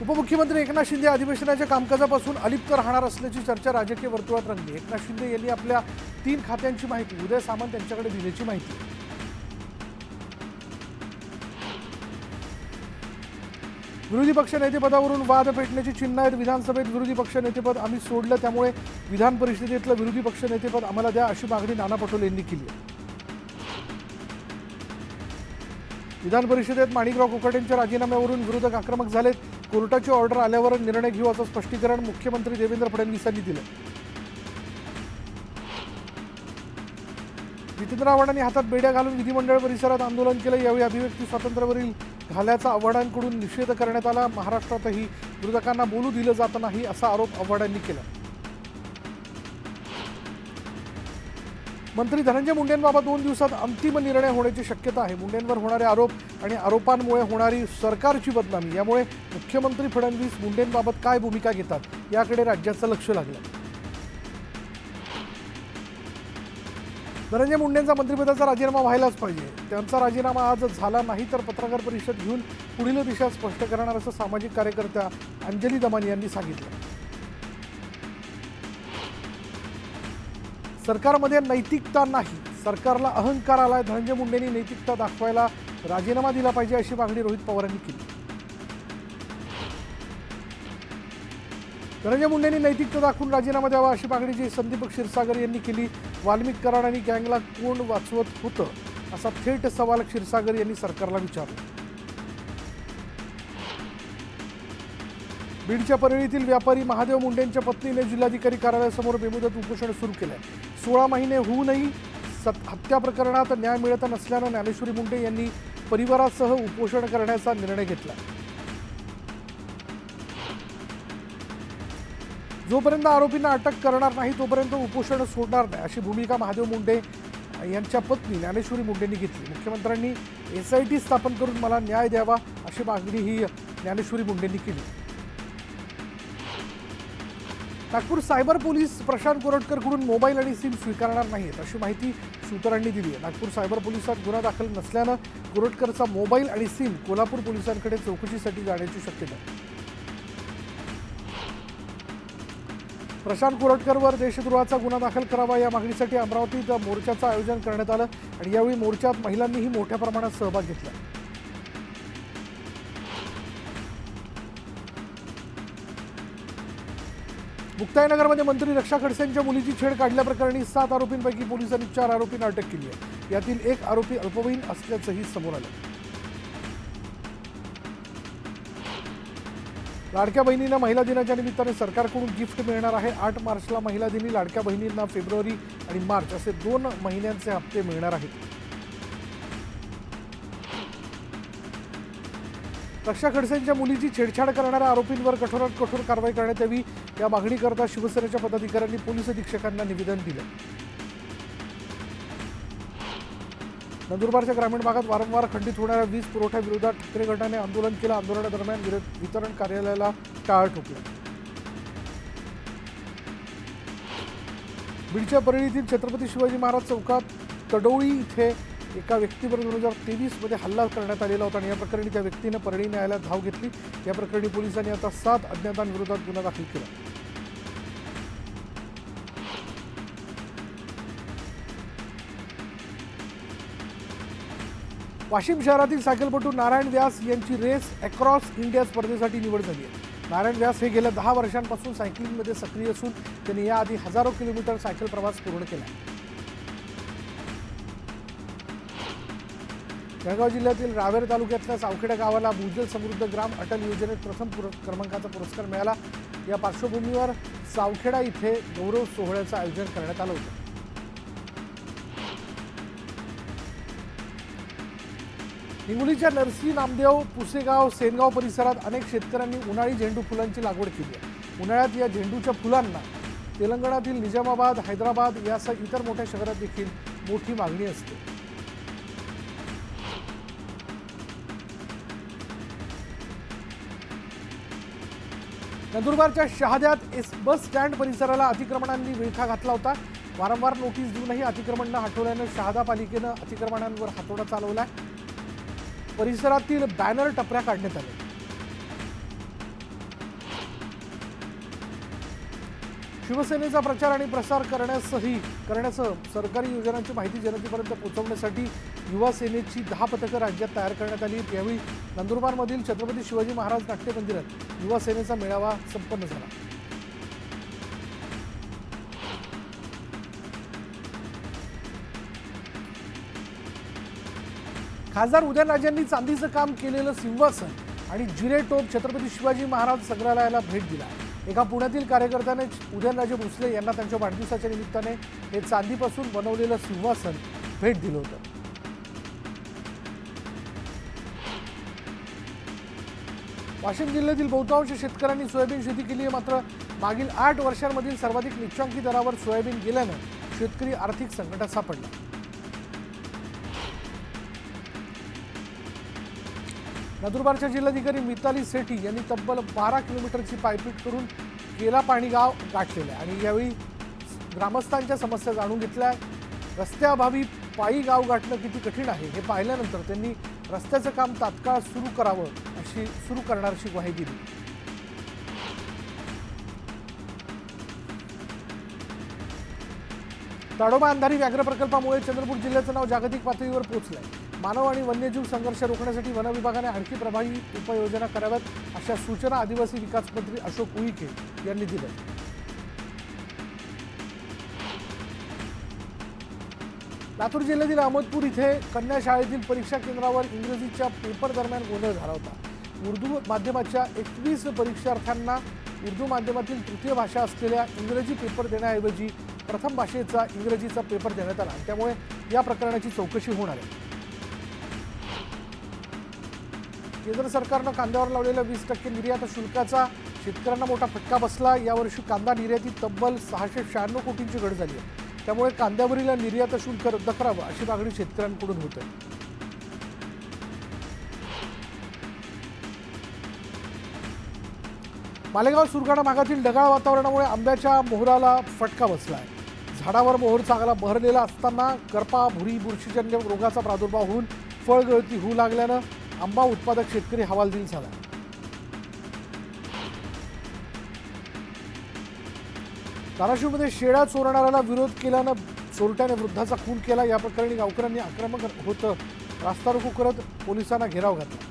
उपमुख्यमंत्री एकनाथ शिंदे अधिवेशनाच्या कामकाजापासून अलिप्त राहणार असल्याची चर्चा राजकीय वर्तुळात रंगली। एकनाथ शिंदे यांनी आपल्या 3 खात्यांची माहिती उदय सामंत यांच्याकडे दिल्याची माहिती। विरोधी पक्ष नेतेपदावरून वाद पेटण्याची चिन्ह आहेत। विधानसभेत विरोधी पक्ष नेतेपद आम्ही सोडलं, त्यामुळे विधान परिषदेतलं विरोधी पक्ष नेतेपद आम्हाला द्या अशी मागणी नाना पटोले यांनी केली आहे। विधान परिषदेत माणिकराव कोकाटेंच्या राजीनाम्यावरून विरोधक आक्रमक झालेत। कोर्टाची ऑर्डर आल्यावर निर्णय घेऊ असं स्पष्टीकरण मुख्यमंत्री देवेंद्र फडणवीसांनी दिलं। जितेंद्र आव्हाडांनी हातात बेड्या घालून विधिमंडळ परिसरात आंदोलन केलं। यावेळी अभिव्यक्ती स्वातंत्र्यावरील घाल्याचा आव्हाडांकडून निषेध करण्यात आला। महाराष्ट्रातही विरोधकांना बोलू दिलं जात नाही असा आरोप आव्हाडांनी केला। मंत्री धनंजय मुंडेंबाबत 2 दिवसात अंतिम निर्णय होण्याची शक्यता आहे। मुंडेंवर होणारे आरोप आणि आरोपांमुळे होणारी सरकारची बदनामी यामुळे मुख्यमंत्री फडणवीस मुंडेंबाबत काय भूमिका घेतात याकडे राज्याचं लक्ष लागलं। धनंजय मुंडेंचा मंत्रिपदाचा राजीनामा व्हायलाच पाहिजे। त्यांचा राजीनामा आज झाला नाही तर पत्रकार परिषद घेऊन पुढील दिशा स्पष्ट करणार असं सामाजिक कार्यकर्त्या अंजली दमानी यांनी सांगितलं। सरकारमध्ये नैतिकता नाही, सरकारला अहंकार आलाय। धनंजय मुंडेंनी नैतिकता दाखवायला राजीनामा दिला पाहिजे अशी मागणी रोहित पवार यांनी केली। धनंजय मुंडेंनी नैतिकता दाखवून राजीनामा द्यावा अशी मागणी जी संदीप क्षीरसागर यांनी केली। वाल्मिक कराड आणि गँगला कोण वाचवत होतं असा थेट सवाल क्षीरसागर यांनी सरकारला विचारला। बीडच्या परळीतील व्यापारी महादेव मुंडेंच्या पत्नीने जिल्हाधिकारी कार्यालयासमोर बेमुदत उपोषण सुरू केलंय। 16 महिने होऊनही हत्या प्रकरणात न्याय मिळत नसल्यानं ज्ञानेश्वरी मुंडे यांनी परिवारासह उपोषण करण्याचा निर्णय घेतला। जोपर्यंत आरोपींना अटक करणार नाही तोपर्यंत उपोषण सोडणार नाही अशी भूमिका महादेव मुंडे यांच्या पत्नी ज्ञानेश्वरी मुंडेंनी घेतली। मुख्यमंत्र्यांनी SIT स्थापन करून मला न्याय द्यावा अशी मागणी ही ज्ञानेश्वरी मुंडेंनी केली। नागपूर सायबर पोलीस प्रशांत कोरटकरकडून मोबाईल आणि सिम स्वीकारणार नाहीत अशी माहिती सूत्रांनी दिली आहे। नागपूर सायबर पोलिसात गुन्हा दाखल नसल्यानं कोरटकरचा मोबाईल आणि सिम कोल्हापूर पोलिसांकडे चौकशीसाठी जाण्याची शक्यता आहे। प्रशांत कोरटकरवर देशद्रोहाचा गुन्हा दाखल करावा या मागणीसाठी अमरावतीत मोर्चाचं आयोजन करण्यात आलं आणि यावेळी मोर्चात महिलांनीही मोठ्या प्रमाणात सहभाग घेतला। मुक्ताईनगरमध्ये मंत्री रक्षा खडसेंच्या मुलीची छेड काढल्याप्रकरणी 7 आरोपींपैकी पोलिसांनी 4 आरोपींना अटक केली आहे। यातील 1 आरोपी अल्पवयीन असल्याचंही समोर आलं। लाडक्या बहिणींना महिला दिनाच्या निमित्ताने सरकारकडून गिफ्ट मिळणार आहे। 8 मार्चला महिला दिनी लाडक्या बहिणींना फेब्रुवारी आणि मार्च असे 2 महिन्यांचे हप्ते मिळणार आहेत। रक्षा खडसेंच्या मुलीची छेडछाड करणाऱ्या आरोपींवर कठोरात कठोर कारवाई करण्यात यावी या मागणीकरता शिवसेनेच्या पदाधिकाऱ्यांनी पोलीस अधीक्षकांना निवेदन दिलं। नंदुरबारच्या ग्रामीण भागात वारंवार खंडित होणाऱ्या वीज पुरवठ्याविरोधात ठाकरे गटाने आंदोलन केलं। आंदोलनादरम्यान वितरण कार्यालयाला टाळ ठोकलं। बीडच्या परळीतील छत्रपती शिवाजी महाराज चौकात तडोळी इथे एका व्यक्तीवर 2023 मध्ये हल्ला करण्यात आलेला होता आणि या प्रकरणी त्या व्यक्तीने परळी न्यायालयात धाव घेतली। या प्रकरणी पोलिसांनी आता 7 अज्ञातांविरोधात गुन्हा दाखल केला। वाशिम शहरातील सायकलपटू नारायण व्यास यांची रेस अक्रॉस इंडिया स्पर्धेसाठी निवड झाली आहे। नारायण व्यास हे गेल्या 10 वर्षांपासून सायकलिंगमध्ये सक्रिय असून त्यांनी याआधी हजारो किलोमीटर सायकल प्रवास पूर्ण केला। जळगाव जिल्ह्यातील रावेर तालुक्यातल्या सावखेडा गावाला भूजल समृद्ध ग्राम अटल योजनेत प्रथम क्रमांकाचा पुरस्कार मिळाला। या पार्श्वभूमीवर सावखेडा इथे गौरव सोहळ्याचं आयोजन करण्यात आलं होतं। हिंगोलीच्या नरसी नामदेव पुसेगाव सेनगाव परिसरात अनेक शेतकऱ्यांनी उन्हाळी झेंडू फुलांची लागवड केली आहे। उन्हाळ्यात या झेंडूच्या फुलांना तेलंगणातील निजामाबाद, हैदराबाद यासह इतर मोठ्या शहरात देखील मोठी मागणी असते। नंदुरबारच्या शहाद्यात बस स्टँड परिसराला अतिक्रमणांनी विळखा घातला होता। वारंवार नोटीस देऊनही अतिक्रमण न हटवल्यानं शहादा पालिकेनं अतिक्रमणांवर हातोडा चालवला। परिसरातील बॅनर टपऱ्या काढण्यात आल्या। शिवसेनेचा प्रचार आणि प्रसार करण्यासह सरकारी योजनांची माहिती जनतेपर्यंत पोहोचवण्यासाठी युवा सेनेची 10 पथकं राज्यात तयार करण्यात आली. यावेळी नंदुरबारमधील छत्रपती शिवाजी महाराज नाट्य मंदिरात युवा सेनेचा मेळावा संपन्न झाला. खासदार उदयनराजेंनी चांदीचं काम केलेलं सिंहासन आणि जिरे टोप छत्रपती शिवाजी महाराज संग्रहालयाला भेट दिला. एका पुण्यातील कार्यकर्त्याने उदयनराजे भोसले यांना त्यांच्या वाढदिवसाच्या निमित्ताने हे चांदीपासून बनवलेलं सिंहासन भेट दिलं होतं. वाशिम जिल्ह्यातील बहुतांश शेतकऱ्यांनी सोयाबीन शेती केली आहे. मात्र मागील 8 वर्षांमधील सर्वाधिक निच्चांकी दरावर सोयाबीन गेल्यानं शेतकरी आर्थिक संकटात सापडला. नंदुरबारच्या जिल्हाधिकारी मिताली सेठी यांनी तब्बल 12 किलोमीटरची पायपीट करून केला पाणी गाव गाठलेलं आहे आणि यावेळी ग्रामस्थांच्या समस्या जाणून घेतल्या. रस्त्याअभावी पायी गाव गाठणं किती कठीण आहे हे पाहिल्यानंतर त्यांनी रस्त्याचं काम तात्काळ सुरू करण्याची ग्वाही दिली. ताडोबा अंधारी व्याघ्र प्रकल्पामुळे चंद्रपूर जिल्ह्याचं नाव जागतिक पातळीवर पोहोचलंय. मानव आणि वन्यजीव संघर्ष रोखण्यासाठी वन विभागाने आणखी प्रभावी उपाययोजना कराव्यात अशा सूचना आदिवासी विकास मंत्री अशोक उईके यांनी दिल्या. लातूर जिल्ह्यातील अहमदपूर इथे कन्या शाळेतील परीक्षा केंद्रावर इंग्रजीच्या पेपर दरम्यान गोंधळ झाला होता. उर्दू माध्यमाच्या 21 परीक्षार्थ्यांना उर्दू माध्यमातील तृतीय भाषा असलेल्या इंग्रजी पेपर देण्याऐवजी प्रथम भाषेचा इंग्रजीचा पेपर देण्यात आला. त्यामुळे या प्रकरणाची चौकशी होणार आहे. केंद्र सरकारनं कांद्यावर लावलेल्या 20% निर्यात शुल्काचा शेतकऱ्यांना मोठा फटका बसला. यावर्षी कांदा निर्यातीत तब्बल 696 कोटींची घट झाली आहे. त्यामुळे कांद्यावरील निर्यात शुल्क रद्द करावं अशी मागणी शेतकऱ्यांकडून होत आहे. मालेगाव सुरगाणा भागातील ढगाळ वातावरणामुळे आंब्याच्या मोहराला फटका बसला आहे. झाडावर मोहर चांगला बहरलेला असताना करपा, भुरी, बुरशीजन्य रोगाचा प्रादुर्भाव होऊन फळगळती होऊ लागल्यानं आंबा उत्पादक शेतकरी हवालदिल झाला. धाराशिवमध्ये शेळ्या चोरणाऱ्याला विरोध केल्यानं चोरट्याने वृद्धाचा खून केला. या प्रकरणी गावकऱ्यांनी आक्रमक होत रास्ता रोको करत पोलिसांना घेराव घातला.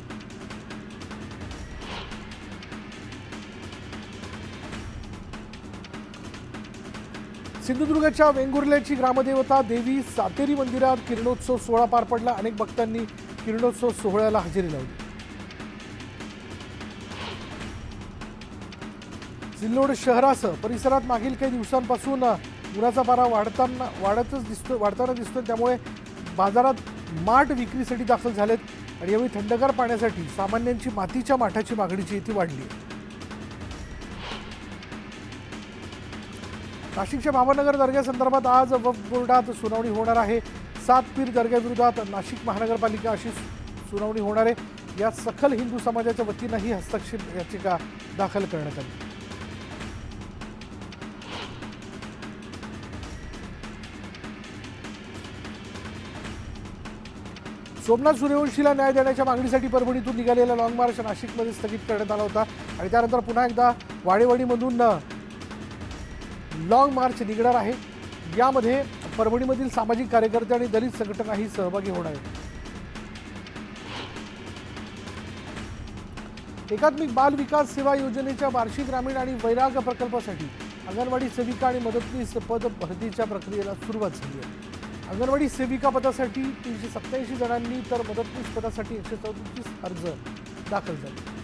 सिंधुदुर्गच्या वेंगुर्ल्याची ग्रामदेवता देवी सातेरी मंदिरात किरणोत्सव सोहळा पार पडला. अनेक भक्तांनी किरणोत्सव सोहळ्याला हजेरी लावली. सिल्लोड शहरासह परिसरात मागील काही दिवसांपासून उन्हाचा पारा वाढताना दिसतोय. त्यामुळे बाजारात माठ विक्रीसाठी दाखल झालेत आणि यावेळी थंडगार पाण्यासाठी सामान्यांची मातीच्या माठाची मागणीची ती वाढली आहे. नाशिकच्या भावनगर दर्ग्यासंदर्भात आज वक्फ बोर्डात सुनावणी होणार आहे. 7 पीर दर्ग्याविरोधात नाशिक महानगरपालिका अशी सुनावणी होणार आहे. यात सखल हिंदू समाजाच्या वतीनं ही हस्तक्षेप याचिका दाखल करण्यात आली. सोमनाथ सूर्यवंशीला न्याय देण्याच्या मागणीसाठी परभणीतून निघालेला लॉंग मार्च नाशिकमध्ये स्थगित करण्यात आला होता आणि त्यानंतर पुन्हा एकदा वाडेवाडीमधून लॉंग मार्च निघणार आहे. यामध्ये परभणीमधील सामाजिक कार्यकर्ते आणि दलित संघटनाही सहभागी होणार आहेत. एकात्मिक बाल विकास सेवा योजनेच्या बार्शी ग्रामीण आणि वैराग प्रकल्पासाठी अंगणवाडी सेविका आणि मदतनीस पद भरतीच्या प्रक्रियेला सुरुवात झाली आहे. अंगणवाडी सेविका पदासाठी 387 जणांनी तर मदतनीस पदासाठी 134 अर्ज दाखल झाले.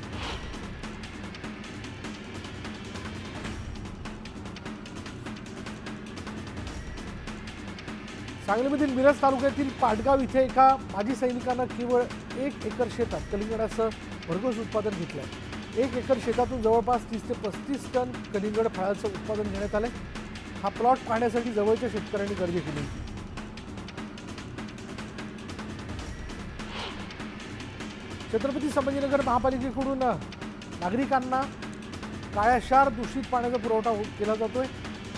सांगलीमधील मिरज तालुक्यातील पाटगाव इथे एका माजी सैनिकानं केवळ 1 एकर शेतात कलिंगडाचं भरघोस उत्पादन घेतलंय. 1 एकर शेतातून जवळपास 30 ते 35 टन कलिंगड फळाचं उत्पादन घेण्यात आलंय. हा प्लॉट पाहण्यासाठी जवळच्या शेतकऱ्यांनी गर्दी केली होती. छत्रपती संभाजीनगर महापालिकेकडून नागरिकांना काळ्याशार दूषित पाण्याचा पुरवठा केला जातोय.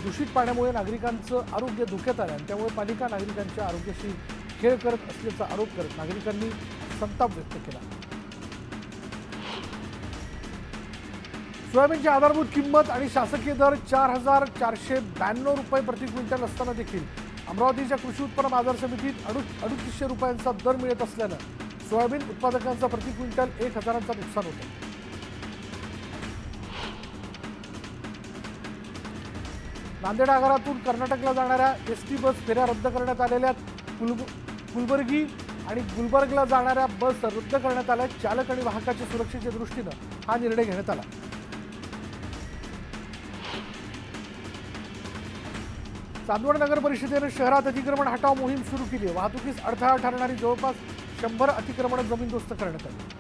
दूषित पाण्यामुळे नागरिकांचं आरोग्य धोक्यात आलं आणि त्यामुळे पालिका नागरिकांच्या आरोग्याशी खेळ करत असल्याचा आरोप करत नागरिकांनी संताप व्यक्त केला. सोयाबीनची आधारभूत किंमत आणि शासकीय दर 4,492 रुपये प्रति क्विंटल असताना देखील अमरावतीच्या कृषी उत्पन्न बाजार समितीत 3800 रुपयांचा दर मिळत असल्यानं सोयाबीन उत्पादकांचा प्रति क्विंटल 1,000चं नुकसान होतं. नांदेड आगारातून कर्नाटकला जाणाऱ्या एसटी बस फेऱ्या रद्द करण्यात आलेल्या कुलबर्गी आणि गुलबर्गला जाणाऱ्या बस रद्द करण्यात आल्या. चालक आणि वाहकाच्या सुरक्षेच्या दृष्टीनं हा निर्णय घेण्यात आला. चांदवड नगर परिषदेने शहरात अतिक्रमण हटाव मोहीम सुरू केली आहे. वाहतुकीस अडथळा ठरणारी जवळपास 100 अतिक्रमण जमीनदोस्त करण्यात आली.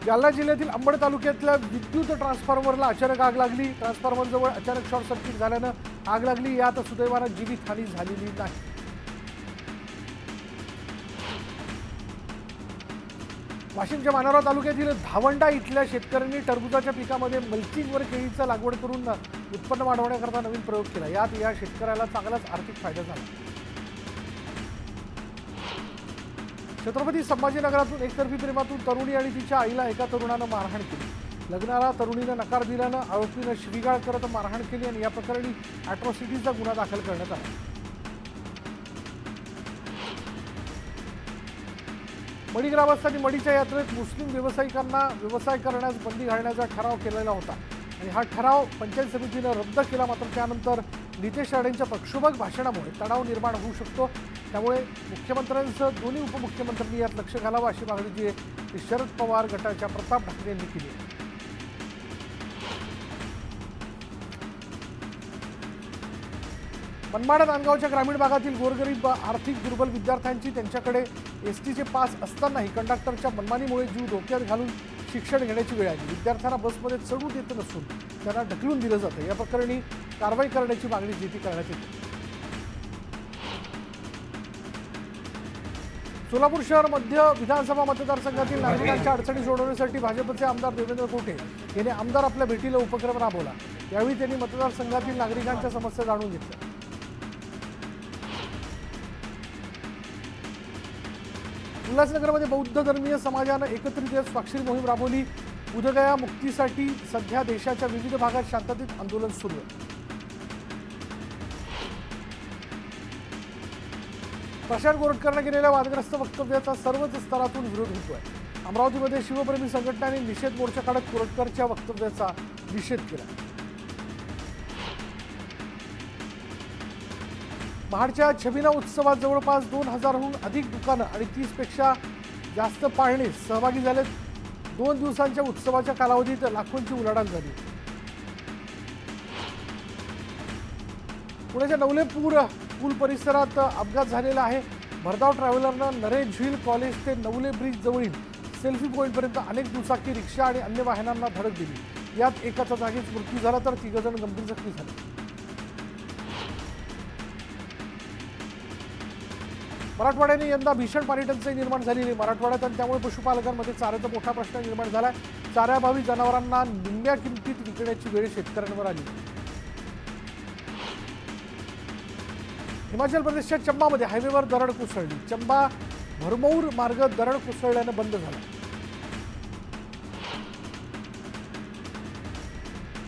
जालना जिल्ह्यातील अंबड तालुक्यातल्या विद्युत ट्रान्सफॉर्मरला अचानक आग लागली. ट्रान्सफॉर्मरजवळ अचानक शॉर्ट सर्किट झाल्यानं आग लागली. यात सुदैवानं जीवितहानी झालेली नाही. वाशिमच्या मानोरा तालुक्यातील धावंडा इथल्या शेतकऱ्यांनी टरबूजाच्या पिकामध्ये मल्चिंगवर केळीचं लागवड करून उत्पन्न वाढवण्याकरता नवीन प्रयोग केला. यात या शेतकऱ्याला चांगलाच आर्थिक फायदा झाला. छत्रपती संभाजीनगरातून एकतर्फी प्रेमातून तरुणी आणि तिच्या आईला एका तरुणानं मारहाण केली. लग्नाला तरुणीनं नकार दिल्यानं आरोपीनं शिवीगाळ करत मारहाण केली आणि या प्रकरणी अॅट्रॉसिटीचा गुन्हा दाखल करण्यात आला. मडी ग्रामस्थांनी मडीच्या यात्रेत मुस्लिम व्यावसायिकांना व्यवसाय करण्यास बंदी घालण्याचा ठराव केलेला होता आणि हा ठराव पंचायत समितीनं रद्द केला. मात्र त्यानंतर नितेश राणेंच्या प्रक्षोभक भाषणामुळे तणाव निर्माण होऊ शकतो. त्यामुळे मुख्यमंत्र्यांसह दोन्ही उपमुख्यमंत्र्यांनी यात लक्ष घालावं अशी मागणी जी आहे ती शरद पवार गटाच्या प्रताप ठाकरे यांनी केली आहे. मनमाड नांदगावच्या ग्रामीण भागातील गोरगरीब आर्थिक दुर्बल विद्यार्थ्यांची त्यांच्याकडे एसटीचे पास असतानाही कंडक्टरच्या मनमानीमुळे जीव धोक्यात घालून शिक्षण घेण्याची वेळ आली. विद्यार्थ्यांना बसमध्ये चढू देत नसून त्यांना ढकलून दिलं जातं. या प्रकरणी कारवाई करण्याची मागणी जी ती करण्यात येते. सोलापूर शहर मध्य विधानसभा मतदारसंघातील नागरिकांच्या अडचणी सोडवण्यासाठी भाजपचे आमदार देवेंद्र कोठे यांनी आमदार आपल्या भेटीला उपक्रम राबवला. यावेळी त्यांनी मतदारसंघातील नागरिकांच्या समस्या जाणून घेतल्या. उल्हासनगरमध्ये बौद्ध धर्मीय समाजानं एकत्रित स्वाक्षरी मोहीम राबवली. बुद्धगया मुक्तीसाठी सध्या देशाच्या विविध भागात शांततेत आंदोलन सुरू आहे. प्रशांत गोरटकरनं केलेल्या वादग्रस्त वक्तव्याचा सर्वच स्तरातून विरोध होतोय. अमरावतीमध्ये शिवप्रेमी संघटनांनी निषेध मोर्चा काढत गोरटकरच्या वक्तव्याचा निषेध केला. महाडच्या छबिना उत्सवात जवळपास 2000हून अधिक दुकानं आणि 30पेक्षा जास्त पाळणे सहभागी झालेत. 2 दिवसांच्या उत्सवाच्या कालावधीत लाखोंची उलाढाल झाली. पुण्याच्या नवले पूल परिसरात अपघात झालेला आहे. भरधाव ट्रॅव्हलरनं नरेश झील कॉलेज ते नवले ब्रिज जवळील सेल्फी पॉईंटपर्यंत अनेक दुचाकी रिक्षा आणि अन्य वाहनांना धडक दिली. यात एकाचा जागीच मृत्यू झाला तर 3 जण गंभीर जखमी झाले. मराठवाड्याने यंदा भीषण पाणी टंचाई निर्माण झालेली. मराठवाड्यात आणि त्यामुळे पशुपालकांमध्ये चाऱ्याचा मोठा प्रश्न निर्माण झाला. चाऱ्याभावी जनावरांना निम्म्या किमतीत विकण्याची वेळ शेतकऱ्यांवर आली. हिमाचल प्रदेशच्या चंबामध्ये हायवेवर दरड कोसळली. चंबा भरमौर मार्ग दरड कोसळल्यानं बंद झाला.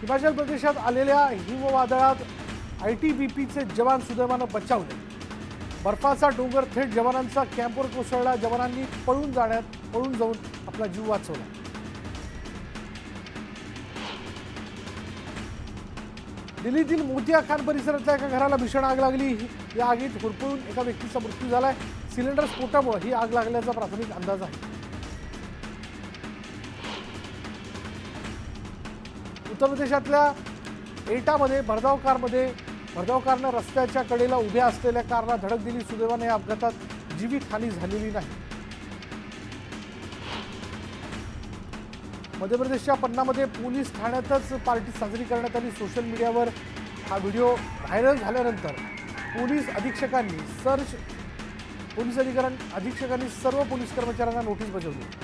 हिमाचल प्रदेशात आलेल्या हिमवादळात ITBPचे जवान सुदैवानं बचावले. बर्फाचा डोंगर थेट जवानांचा कॅम्पवर कोसळला. जवानांनी पळून जाऊन आपला जीव वाचवला. दिल्लीतील मोतिया खान परिसरातल्या एका घराला भीषण आग लागली. या आगीत होरपळून एका व्यक्तीचा मृत्यू झालाय. सिलेंडर स्फोटामुळे ही आग लागल्याचा प्राथमिक अंदाज आहे. उत्तर प्रदेशातल्या एटामध्ये भरधाव कारनं रस्त्याच्या कडेला उभ्या असलेल्या कारला धडक दिली. सुदैवाने या अपघातात जीवितहानी झालेली नाही. मध्य प्रदेशच्या पन्नामध्ये पोलीस ठाण्यातच पार्टी साजरी करण्यात आली. सोशल मीडियावर हा व्हिडिओ व्हायरल झाल्यानंतर पोलीस अधीक्षकांनी सर्व पोलीस कर्मचाऱ्यांना नोटीस बजावली.